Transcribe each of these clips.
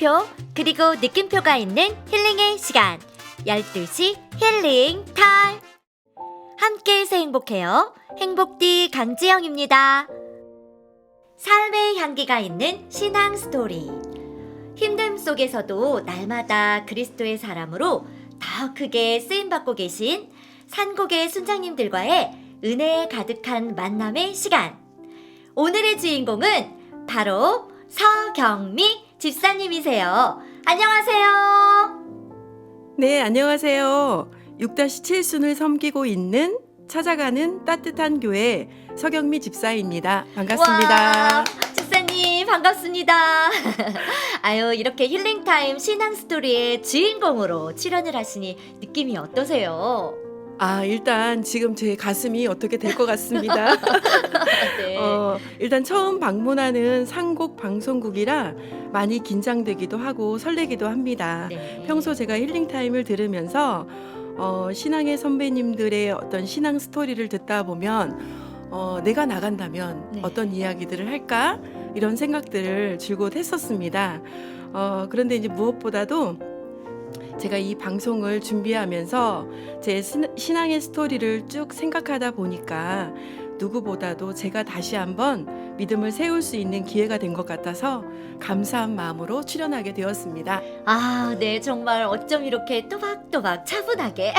물음표 그리고 느낌표가 있는 힐링의 시간 12시 힐링 타임. 함께해서 행복해요. 행복디 강지영입니다. 삶의 향기가 있는 신앙 스토리. 힘듦 속에서도 날마다 그리스도의 사람으로 더 크게 쓰임받고 계신 산곡의 순장님들과의 은혜에 가득한 만남의 시간. 오늘의 주인공은 바로 서경미 집사님이세요. 안녕하세요. 네, 안녕하세요. 6-7순을 섬기고 있는 찾아가는 따뜻한 교회 서경미 집사입니다. 반갑습니다. 와, 집사님 반갑습니다. 아유, 이렇게 힐링타임 신앙 스토리의 주인공으로 출연을 하시니 느낌이 어떠세요? 일단 지금 제 가슴이 어떻게 될 것 같습니다. 네. 일단 처음 방문하는 산곡 방송국이라 많이 긴장되기도 하고 설레기도 합니다. 네. 평소 제가 힐링타임을 들으면서 신앙의 선배님들의 어떤 신앙 스토리를 듣다 보면 내가 나간다면 네. 어떤 이야기들을 할까? 이런 생각들을 줄곧 했었습니다. 그런데 이제 무엇보다도 제가 이 방송을 준비하면서 제 신앙의 스토리를 쭉 생각하다 보니까 누구보다도 제가 다시 한번 믿음을 세울 수 있는 기회가 된 것 같아서 감사한 마음으로 출연하게 되었습니다. 아, 네, 정말 어쩜 이렇게 또박또박 차분하게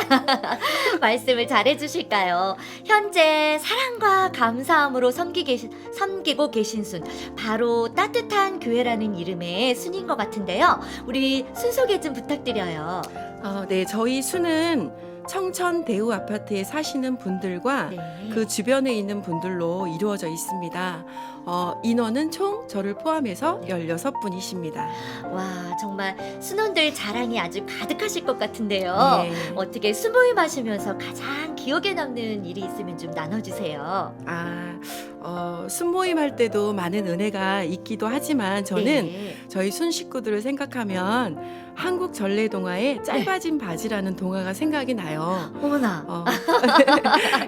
말씀을 잘해주실까요? 현재 사랑과 감사함으로 섬기고 계신 순, 바로 따뜻한 교회라는 이름의 순인 것 같은데요. 우리 순 소개 좀 부탁드려요. 네, 저희 수는 청천 대우 아파트에 사시는 분들과 네. 그 주변에 있는 분들로 이루어져 있습니다. 인원은 총 저를 포함해서 16분이십니다. 와, 정말 순원들 자랑이 아주 가득하실 것 같은데요. 네. 어떻게 수모임 하시면서 가장 기억에 남는 일이 있으면 좀 나눠주세요. 순모임 할 때도 많은 은혜가 있기도 하지만 저는 네. 저희 순 식구들을 생각하면 한국 전래동화의 짧아진 바지라는 동화가 생각이 나요. 어머나.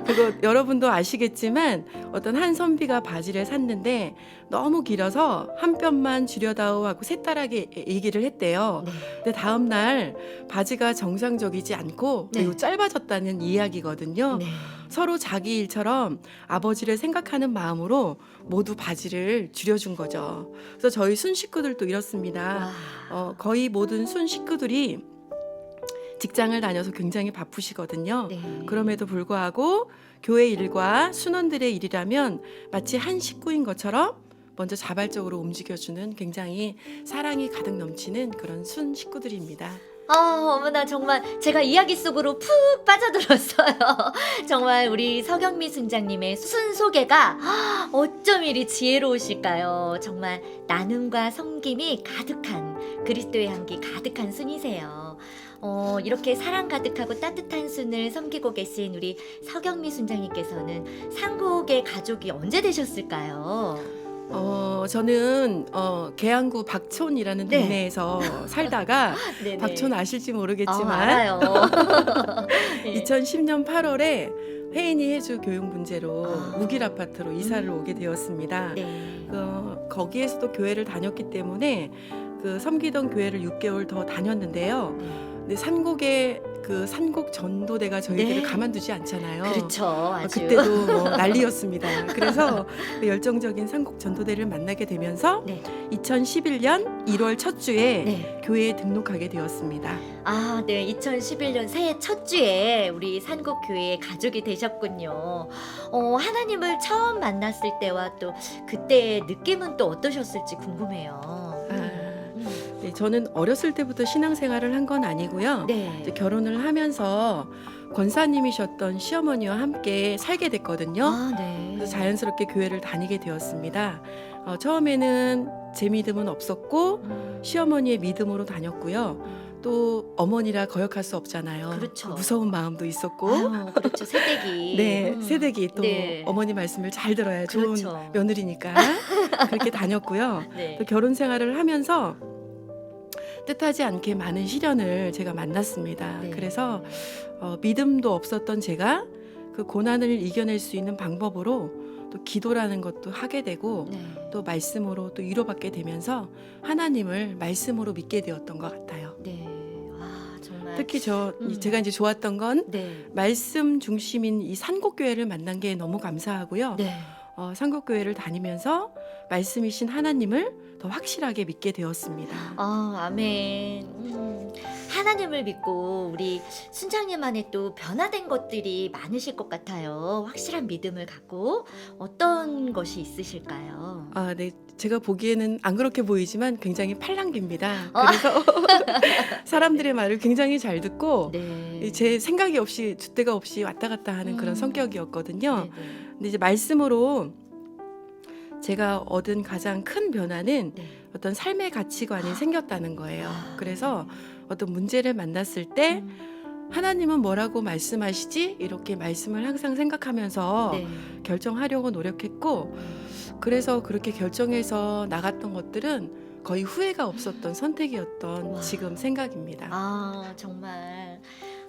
그거 여러분도 아시겠지만 어떤 한 선비가 바지를 샀는데 너무 길어서 한 뼘만 줄여다오 하고 새딸에게 얘기를 했대요. 네. 근데 다음 날 바지가 정상적이지 않고 네. 매우 짧아졌다는 이야기거든요. 네. 서로 자기 일처럼 아버지를 생각하는 마음으로 모두 바지를 줄여준 거죠. 그래서 저희 순 식구들도 이렇습니다. 와. 거의 모든 순 식구들이 직장을 다녀서 굉장히 바쁘시거든요. 네. 그럼에도 불구하고 교회 일과 순원들의 일이라면 마치 한 식구인 것처럼 먼저 자발적으로 움직여주는 굉장히 사랑이 가득 넘치는 그런 순 식구들입니다. 어머나, 정말 제가 이야기 속으로 푹 빠져들었어요. 정말 우리 서경미 순장님의 순 소개가 어쩜 이리 지혜로우실까요? 정말 나눔과 섬김이 가득한, 그리스도의 향기 가득한 순이세요. 이렇게 사랑 가득하고 따뜻한 순을 섬기고 계신 우리 서경미 순장님께서는 산곡의 가족이 언제 되셨을까요? 저는 계양구 박촌이라는 네. 동네에서 살다가 네네. 박촌 아실지 모르겠지만 알아요. 네. 2010년 8월에 혜인이 해주 교육 문제로 우길 아파트로 이사를 음. 오게 되었습니다. 네. 거기에서도 교회를 다녔기 때문에 그 섬기던 교회를 6개월 더 다녔는데요. 근데 산곡의 그 산곡 전도대가 저희들을 네. 가만두지 않잖아요. 그렇죠. 아주. 그때도 뭐 난리였습니다. 그래서 그 열정적인 산곡 전도대를 만나게 되면서 네. 2011년 1월 첫 주에 네. 교회에 등록하게 되었습니다. 아, 네. 2011년 새해 첫 주에 우리 산곡교회의 가족이 되셨군요. 하나님을 처음 만났을 때와 또 그때의 느낌은 또 어떠셨을지 궁금해요. 네, 저는 어렸을 때부터 신앙생활을 한 건 아니고요. 네. 이제 결혼을 하면서 권사님이셨던 시어머니와 함께 살게 됐거든요. 아, 네. 그래서 자연스럽게 교회를 다니게 되었습니다. 처음에는 제 믿음은 없었고 시어머니의 믿음으로 다녔고요. 또 어머니라 거역할 수 없잖아요. 그렇죠. 무서운 마음도 있었고 아유, 그렇죠. 새댁이. 네, 새댁이 또 네. 어머니 말씀을 잘 들어야 좋은 그렇죠. 며느리니까 그렇게 다녔고요. 네. 또 결혼 생활을 하면서 뜻하지 않게 많은 시련을 제가 만났습니다. 네. 그래서 믿음도 없었던 제가 그 고난을 이겨낼 수 있는 방법으로 또 기도라는 것도 하게 되고 네. 또 말씀으로 또 위로받게 되면서 하나님을 말씀으로 믿게 되었던 것 같아요. 네. 와, 정말. 특히 음. 제가 이제 좋았던 건 네. 말씀 중심인 이 산곡교회를 만난 게 너무 감사하고요. 네. 산곡교회를 다니면서 말씀이신 하나님을 더 확실하게 믿게 되었습니다. 아멘. 하나님을 믿고 우리 순장님 안에 또 변화된 것들이 많으실 것 같아요. 확실한 믿음을 갖고 어떤 것이 있으실까요? 아, 네. 제가 보기에는 안 그렇게 보이지만 굉장히 팔랑귀입니다. 어. 그래서 사람들의 말을 굉장히 잘 듣고 네. 제 생각이 없이 줏대가 없이 왔다 갔다 하는 그런 성격이었거든요. 네, 네. 근데 이제 말씀으로 제가 얻은 가장 큰 변화는 네. 어떤 삶의 가치관이 생겼다는 거예요. 아. 그래서 어떤 문제를 만났을 때 하나님은 뭐라고 말씀하시지? 이렇게 말씀을 항상 생각하면서 네. 결정하려고 노력했고, 그래서 그렇게 결정해서 나갔던 것들은 거의 후회가 없었던 선택이었던 와. 지금 생각입니다. 아, 정말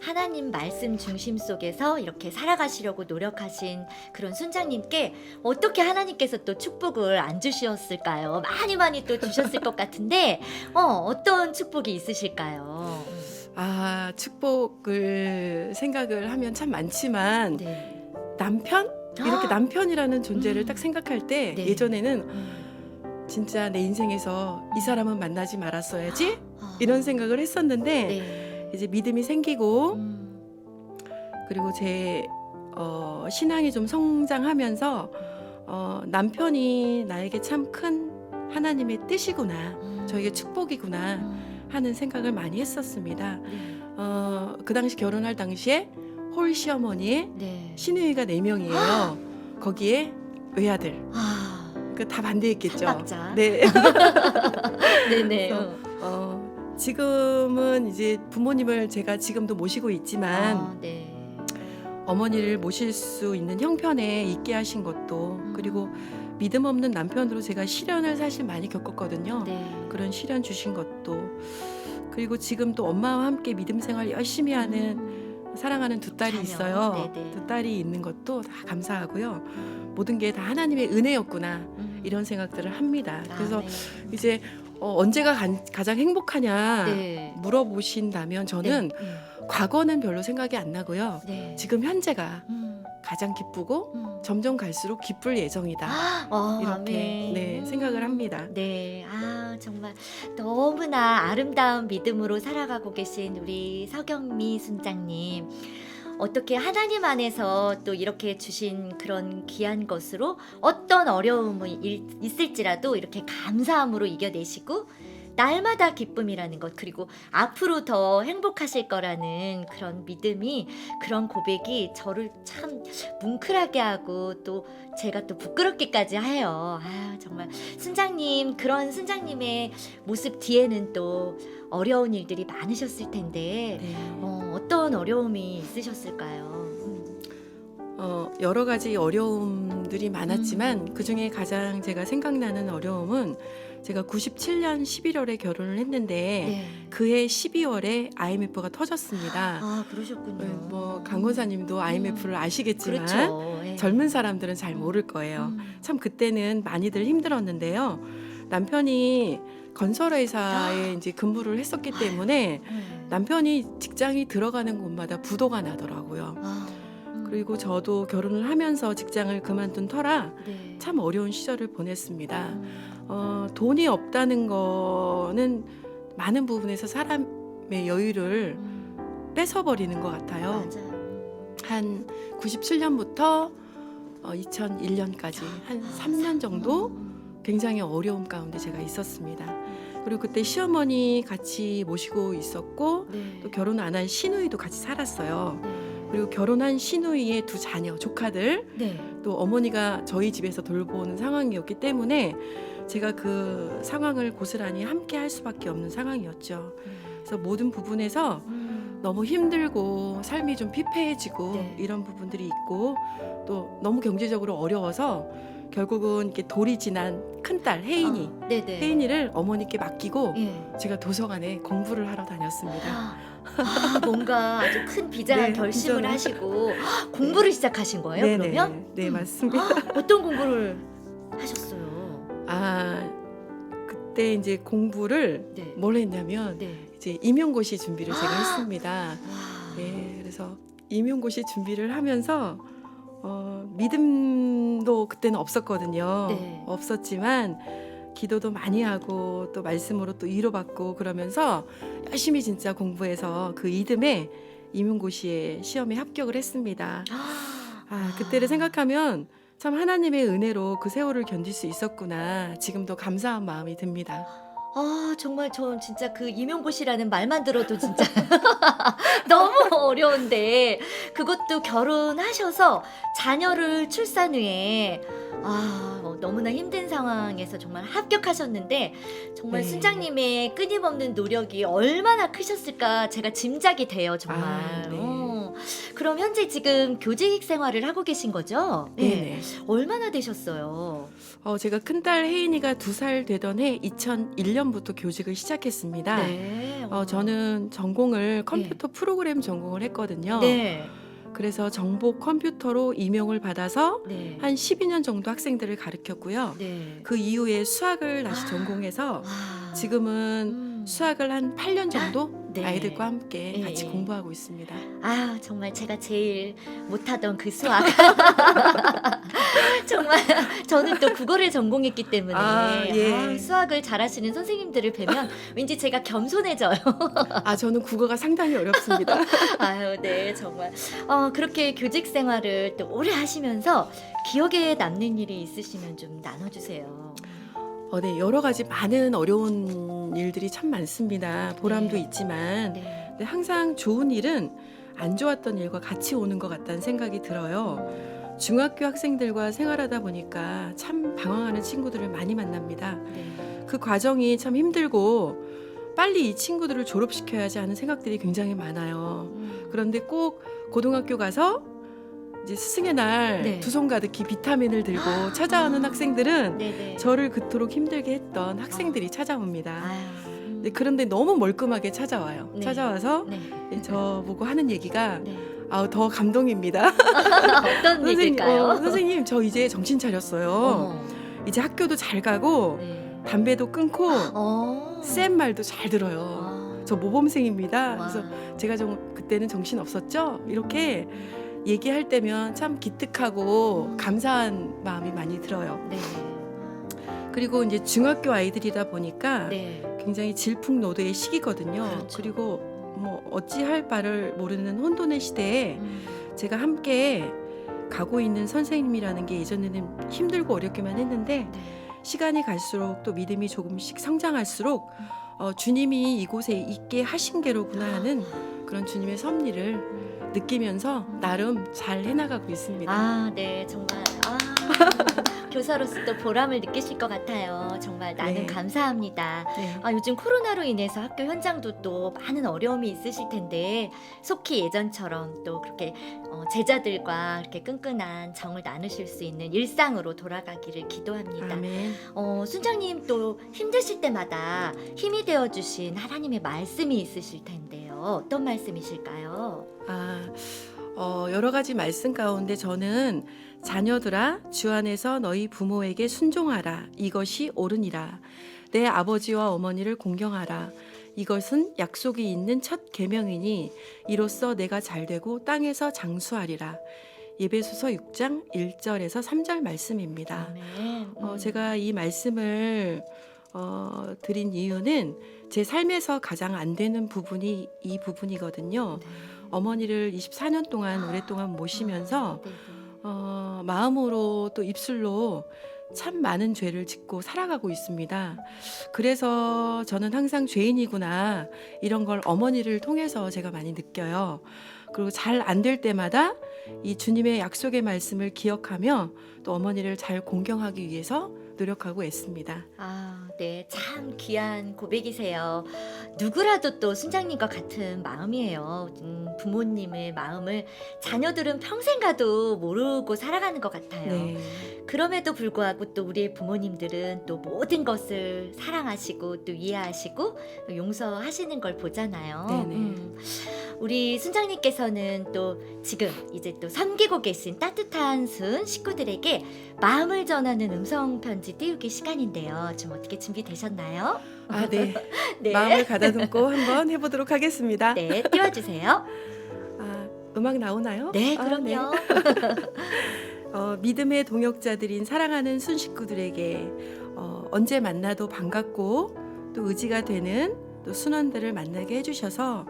하나님 말씀 중심 속에서 이렇게 살아가시려고 노력하신 그런 순장님께 어떻게 하나님께서 또 축복을 안 주셨을까요? 많이 또 주셨을 것 같은데 어떤 축복이 있으실까요? 아, 축복을 생각을 하면 참 많지만 네. 남편? 이렇게 남편이라는 존재를 음. 딱 생각할 때 네. 예전에는 음. 진짜 내 인생에서 이 사람은 만나지 말았어야지 아. 이런 생각을 했었는데 네. 이제 믿음이 생기고 음. 그리고 제 신앙이 좀 성장하면서 남편이 나에게 참 큰 하나님의 뜻이구나, 저에게 축복이구나 하는 생각을 많이 했었습니다. 네. 그 당시 결혼할 당시에 홀 시어머니의 네. 시누이가 4명이에요. 거기에 외아들. 아. 그 다 반대했겠죠. 삼박자. 네. 네네. 그래서 지금은 이제 부모님을 제가 지금도 모시고 있지만 네. 어머니를 모실 수 있는 형편에 있게 하신 것도, 그리고 믿음 없는 남편으로 제가 시련을 사실 많이 겪었거든요. 네. 그런 시련 주신 것도, 그리고 지금 또 엄마와 함께 믿음 생활 열심히 하는 사랑하는 두 딸이 자녀. 있어요. 네네. 두 딸이 있는 것도 다 감사하고요. 모든 게 다 하나님의 은혜였구나, 이런 생각들을 합니다. 그래서 네. 이제 언제가 가장 행복하냐 네. 물어보신다면 저는 과거는 별로 생각이 안 나고요. 네. 지금 현재가 가장 기쁘고 점점 갈수록 기쁠 예정이다. 이렇게 네, 생각을 합니다. 네, 정말 너무나 아름다운 믿음으로 살아가고 계신 우리 서경미 순장님. 어떻게 하나님 안에서 또 이렇게 주신 그런 귀한 것으로 어떤 어려움이 있을지라도 이렇게 감사함으로 이겨내시고 날마다 기쁨이라는 것, 그리고 앞으로 더 행복하실 거라는 그런 믿음이, 그런 고백이 저를 참 뭉클하게 하고 또 제가 또 부끄럽기까지 해요. 정말 순장님, 그런 순장님의 모습 뒤에는 또 어려운 일들이 많으셨을 텐데 네. 어떤 어려움이 있으셨을까요? 여러 가지 어려움들이 많았지만 그 중에 가장 제가 생각나는 어려움은 제가 97년 11월에 결혼을 했는데 네. 그해 12월에 IMF가 터졌습니다. 그러셨군요. 뭐 강권사님도 IMF를 아시겠지만 그렇죠. 예. 젊은 사람들은 잘 모를 거예요. 참 그때는 많이들 힘들었는데요. 남편이 건설회사에 이제 근무를 했었기 때문에 남편이 직장이 들어가는 곳마다 부도가 나더라고요. 그리고 저도 결혼을 하면서 직장을 그만둔 터라 네. 참 어려운 시절을 보냈습니다. 돈이 없다는 거는 많은 부분에서 사람의 여유를 뺏어버리는 것 같아요. 맞아요. 한 97년부터 2001년까지 한 3년 정도 굉장히 어려움 가운데 제가 있었습니다. 그리고 그때 시어머니 같이 모시고 있었고 네. 또 결혼 안 한 시누이도 같이 살았어요. 네. 그리고 결혼한 시누이의 두 자녀, 조카들, 네. 또 어머니가 저희 집에서 돌보는 상황이었기 때문에 제가 그 상황을 고스란히 함께 할 수밖에 없는 상황이었죠. 그래서 모든 부분에서 너무 힘들고 삶이 좀 피폐해지고 네. 이런 부분들이 있고 또 너무 경제적으로 어려워서 결국은 이렇게 돌이 지난 큰딸 혜인이 네네. 혜인이를 어머니께 맡기고 예. 제가 도서관에 공부를 하러 다녔습니다. 아, 뭔가 아주 큰 비장한 네, 결심을 비전을. 하시고 헉, 공부를 시작하신 거예요, 네네. 그러면? 네, 맞습니다. 어떤 공부를 하셨어요? 아, 그때 이제 공부를 네. 뭘 했냐면 네. 이제 임용고시 준비를 제가 했습니다. 와. 네, 그래서 임용고시 준비를 하면서 믿음도 그때는 없었거든요. 네. 없었지만 기도도 많이 하고 또 말씀으로 또 위로받고 그러면서 열심히 진짜 공부해서 그 이듬해 임용고시에 시험에 합격을 했습니다. 그때를 생각하면 참 하나님의 은혜로 그 세월을 견딜 수 있었구나. 지금도 감사한 마음이 듭니다. 아, 정말 전 진짜 그 임용고시라는 말만 들어도 진짜 너무 어려운데 그것도 결혼하셔서 자녀를 출산 후에 너무나 힘든 상황에서 정말 합격하셨는데 정말 네. 순장님의 끊임없는 노력이 얼마나 크셨을까 제가 짐작이 돼요, 정말. 네. 그럼 현재 지금 교직 생활을 하고 계신 거죠? 네네. 얼마나 되셨어요? 제가 큰딸 혜인이가 2살 되던 해 2001년부터 교직을 시작했습니다. 네. 저는 전공을 컴퓨터 프로그램 전공을 했거든요. 네. 그래서 정보 컴퓨터로 임용을 받아서 네. 한 12년 정도 학생들을 가르쳤고요. 네. 그 이후에 수학을 다시 전공해서 와. 지금은 수학을 한 8년 정도 네. 아이들과 함께 예, 같이 예. 공부하고 있습니다. 정말 제가 제일 못하던 그 수학. 정말 저는 또 국어를 전공했기 때문에 예. 수학을 잘하시는 선생님들을 뵈면 왠지 제가 겸손해져요. 저는 국어가 상당히 어렵습니다. 아유, 네, 정말. 그렇게 교직 생활을 또 오래 하시면서 기억에 남는 일이 있으시면 좀 나눠주세요. 네, 여러 가지 많은 어려운 일들이 참 많습니다. 보람도 네. 있지만 네. 근데 항상 좋은 일은 안 좋았던 일과 같이 오는 것 같다는 생각이 들어요. 중학교 학생들과 생활하다 보니까 참 방황하는 친구들을 많이 만납니다. 네. 그 과정이 참 힘들고 빨리 이 친구들을 졸업시켜야지 하는 생각들이 굉장히 많아요. 그런데 꼭 고등학교 가서 이제 스승의 날 네. 두 손 가득히 비타민을 들고 찾아오는 학생들은 네네. 저를 그토록 힘들게 했던 학생들이 찾아옵니다. 아유. 네, 그런데 너무 멀끔하게 찾아와요. 네. 찾아와서 네. 저보고 하는 얘기가 네. 더 감동입니다. 어떤 얘기일까요? 선생님, 저 이제 정신 차렸어요. 어머. 이제 학교도 잘 가고 네. 담배도 끊고 어. 쌤 말도 잘 들어요. 와. 저 모범생입니다. 와. 그래서 제가 좀 그때는 정신 없었죠. 이렇게 얘기할 때면 참 기특하고 감사한 마음이 많이 들어요. 네. 그리고 이제 중학교 아이들이다 보니까 네. 굉장히 질풍노도의 시기거든요. 그렇죠. 그리고 뭐 어찌할 바를 모르는 혼돈의 시대에 제가 함께 가고 있는 선생님이라는 게 예전에는 힘들고 어렵기만 했는데 네. 시간이 갈수록 또 믿음이 조금씩 성장할수록 주님이 이곳에 있게 하신 게로구나 하는 그런 주님의 섭리를 느끼면서 나름 잘 해나가고 있습니다. 네, 정말 교사로서 또 보람을 느끼실 것 같아요. 정말 나는 네. 감사합니다. 네. 요즘 코로나로 인해서 학교 현장도 또 많은 어려움이 있으실 텐데 속히 예전처럼 또 그렇게 제자들과 이렇게 끈끈한 정을 나누실 수 있는 일상으로 돌아가기를 기도합니다. 아멘. 순장님 또 힘드실 때마다 힘이 되어주신 하나님의 말씀이 있으실 텐데요. 어떤 말씀이실까요? 여러 가지 말씀 가운데 저는 자녀들아 주 안에서 너희 부모에게 순종하라 이것이 옳으니라 내 아버지와 어머니를 공경하라 이것은 약속이 있는 첫 계명이니 이로써 내가 잘되고 땅에서 장수하리라. 예배소서 6장 1절에서 3절 말씀입니다. 아멘. 제가 이 말씀을 드린 이유는 제 삶에서 가장 안 되는 부분이 이 부분이거든요. 네. 어머니를 24년 동안 오랫동안 모시면서 네, 네. 마음으로 또 입술로 참 많은 죄를 짓고 살아가고 있습니다. 그래서 저는 항상 죄인이구나 이런 걸 어머니를 통해서 제가 많이 느껴요. 그리고 잘 안 될 때마다 이 주님의 약속의 말씀을 기억하며 또 어머니를 잘 공경하기 위해서 노력하고 있습니다. 네, 참 귀한 고백이세요. 누구라도 또 순장님과 같은 마음이에요. 부모님의 마음을 자녀들은 평생 가도 모르고 살아가는 것 같아요. 네. 그럼에도 불구하고 또 우리의 부모님들은 또 모든 것을 사랑하시고 또 이해하시고 용서하시는 걸 보잖아요. 네네. 우리 순장님께서는 또 지금 이제 또 섬기고 계신 따뜻한 순 식구들에게 마음을 전하는 음성 편지 띄우기 시간인데요. 좀 어떻게 준비되셨나요? 아, 네. 네. 마음을 가다듬고 한번 해보도록 하겠습니다. 네, 띄워주세요. 아, 음악 나오나요? 네, 아, 그럼요. 믿음의 동역자들인 사랑하는 순식구들에게 언제 만나도 반갑고 또 의지가 되는 또 순원들을 만나게 해주셔서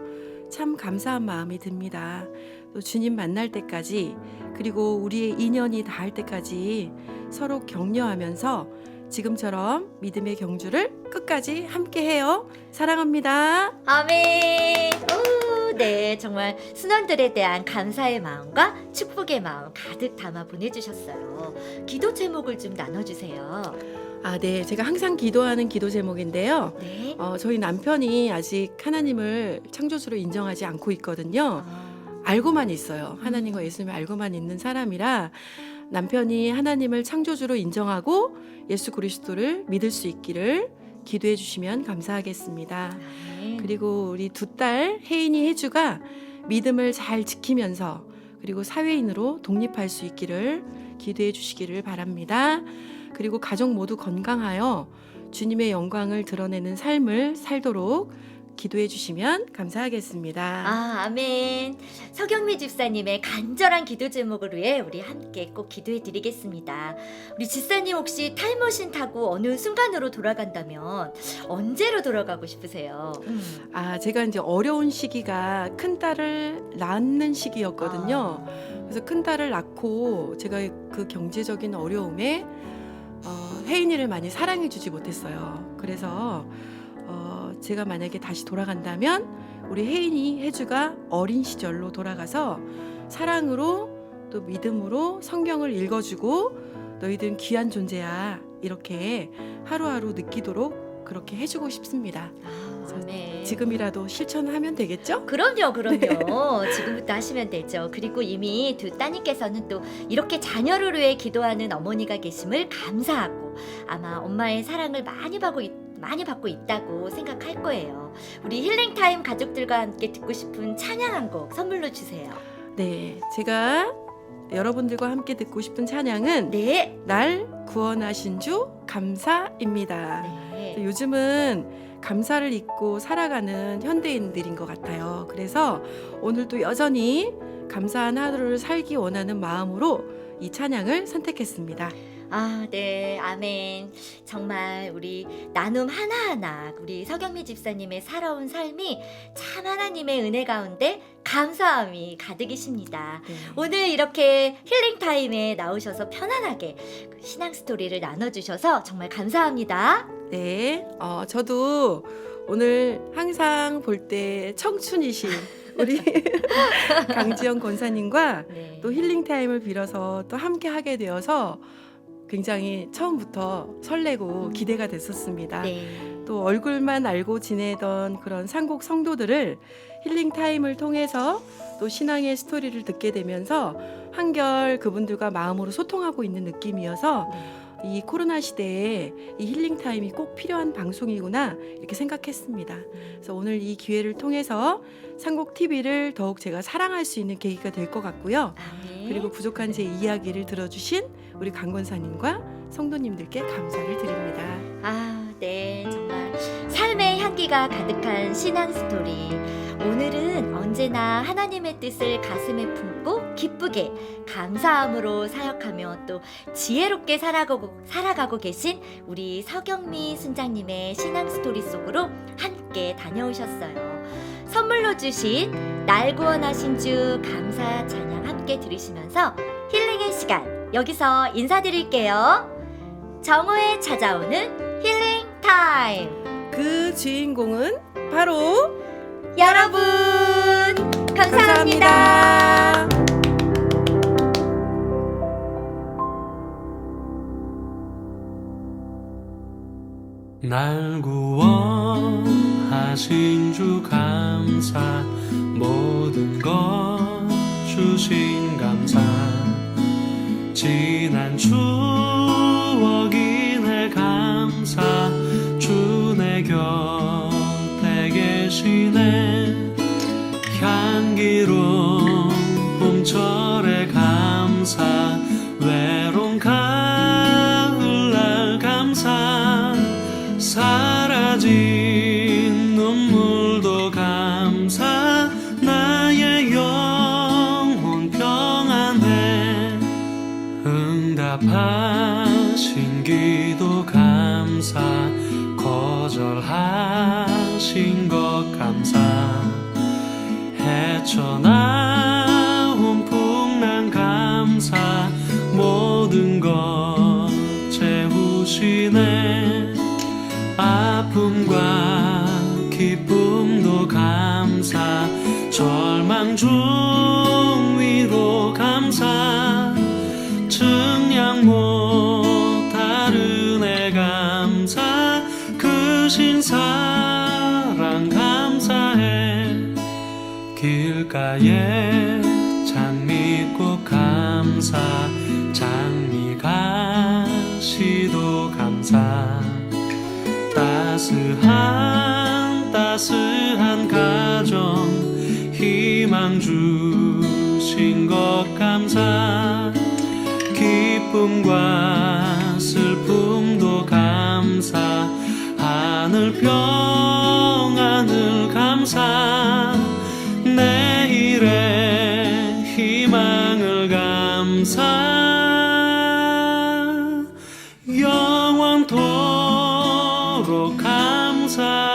참 감사한 마음이 듭니다. 또 주님 만날 때까지 그리고 우리의 인연이 닿을 때까지 서로 격려하면서 지금처럼 믿음의 경주를 끝까지 함께해요. 사랑합니다. 아멘. 오, 네, 정말 순원들에 대한 감사의 마음과 축복의 마음 가득 담아 보내주셨어요. 기도 제목을 좀 나눠주세요. 아, 네. 제가 항상 기도하는 기도 제목인데요. 네. 저희 남편이 아직 하나님을 창조주로 인정하지 않고 있거든요. 아, 알고만 있어요. 하나님과 예수님을 알고만 있는 사람이라 남편이 하나님을 창조주로 인정하고 예수 그리스도를 믿을 수 있기를 기도해 주시면 감사하겠습니다. 아멘. 그리고 우리 두 딸 혜인이 혜주가 믿음을 잘 지키면서 그리고 사회인으로 독립할 수 있기를 기도해 주시기를 바랍니다. 그리고 가족 모두 건강하여 주님의 영광을 드러내는 삶을 살도록 기도해 주시면 감사하겠습니다. 아, 아멘. 서경미 집사님의 간절한 기도 제목을 위해 우리 함께 꼭 기도해 드리겠습니다. 우리 집사님 혹시 타임머신 타고 어느 순간으로 돌아간다면 언제로 돌아가고 싶으세요? 제가 이제 어려운 시기가 큰 딸을 낳는 시기였거든요. 그래서 큰 딸을 낳고 제가 그 경제적인 어려움에 혜인이를 많이 사랑해 주지 못했어요. 그래서 제가 만약에 다시 돌아간다면 우리 혜인이 혜주가 어린 시절로 돌아가서 사랑으로 또 믿음으로 성경을 읽어주고 너희들은 귀한 존재야 이렇게 하루하루 느끼도록 그렇게 해주고 싶습니다. 아멘. 지금이라도 실천하면 되겠죠? 그럼요. 지금부터 하시면 되죠. 그리고 이미 두 따님께서는 또 이렇게 자녀를 위해 기도하는 어머니가 계심을 감사하고 아마 엄마의 사랑을 많이 받고 있다고 생각할 거예요. 우리 힐링타임 가족들과 함께 듣고 싶은 찬양 한 곡 선물로 주세요. 네, 제가 여러분들과 함께 듣고 싶은 찬양은 네. 날 구원하신 주 감사입니다. 네. 요즘은 감사를 잊고 살아가는 현대인들인 것 같아요. 그래서 오늘도 여전히 감사한 하루를 살기 원하는 마음으로 이 찬양을 선택했습니다. 아, 네, 아멘. 정말 우리 나눔 하나하나 우리 서경미 집사님의 살아온 삶이 참 하나님의 은혜 가운데 감사함이 가득이십니다. 네. 오늘 이렇게 힐링타임에 나오셔서 편안하게 그 신앙 스토리를 나눠주셔서 정말 감사합니다. 네, 저도 오늘 항상 볼 때 청춘이신 우리 강지영 권사님과 네. 또 힐링타임을 빌어서 또 함께 하게 되어서 굉장히 처음부터 설레고 기대가 됐었습니다. 네. 또 얼굴만 알고 지내던 그런 상곡 성도들을 힐링타임을 통해서 또 신앙의 스토리를 듣게 되면서 한결 그분들과 마음으로 소통하고 있는 느낌이어서 이 코로나 시대에 이 힐링타임이 꼭 필요한 방송이구나 이렇게 생각했습니다. 그래서 오늘 이 기회를 통해서 상곡 TV를 더욱 제가 사랑할 수 있는 계기가 될 것 같고요. 아멘. 그리고 부족한 제 이야기를 들어주신 우리 강권사님과 성도님들께 감사를 드립니다. 아, 네, 정말 삶의 향기가 가득한 신앙 스토리. 오늘은 언제나 하나님의 뜻을 가슴에 품고 기쁘게 감사함으로 사역하며 또 지혜롭게 살아가고 계신 우리 서경미 순장님의 신앙 스토리 속으로 함께 다녀오셨어요. 선물로 주신 날 구원하신 주 감사 찬양 함께 들으시면서 힐링의 시간 여기서 인사드릴게요. 정오에 찾아오는 힐링 타임. 그 주인공은 바로 여러분 감사합니다. 날 구원하신 주 감사 모든 것 주신 감사 지난 추억 흘려진 눈물도 감사 나의 영혼 평안해 응답하신 기도 감사 거절하신 것 감사 헤쳐나온 풍랑 감사 모든 것 채우시네 아픔과 기쁨도 감사 절망 중 위로 감사 증량 못할 은혜 감사 크신 사랑 감사해 길가에 장미꽃 감사 장미가시도 감사 따스한 가정 희망 주신 것 감사 기쁨과 슬픔도 감사 하늘 평안을 감사 내일의 희망을 감사 영원토록 감사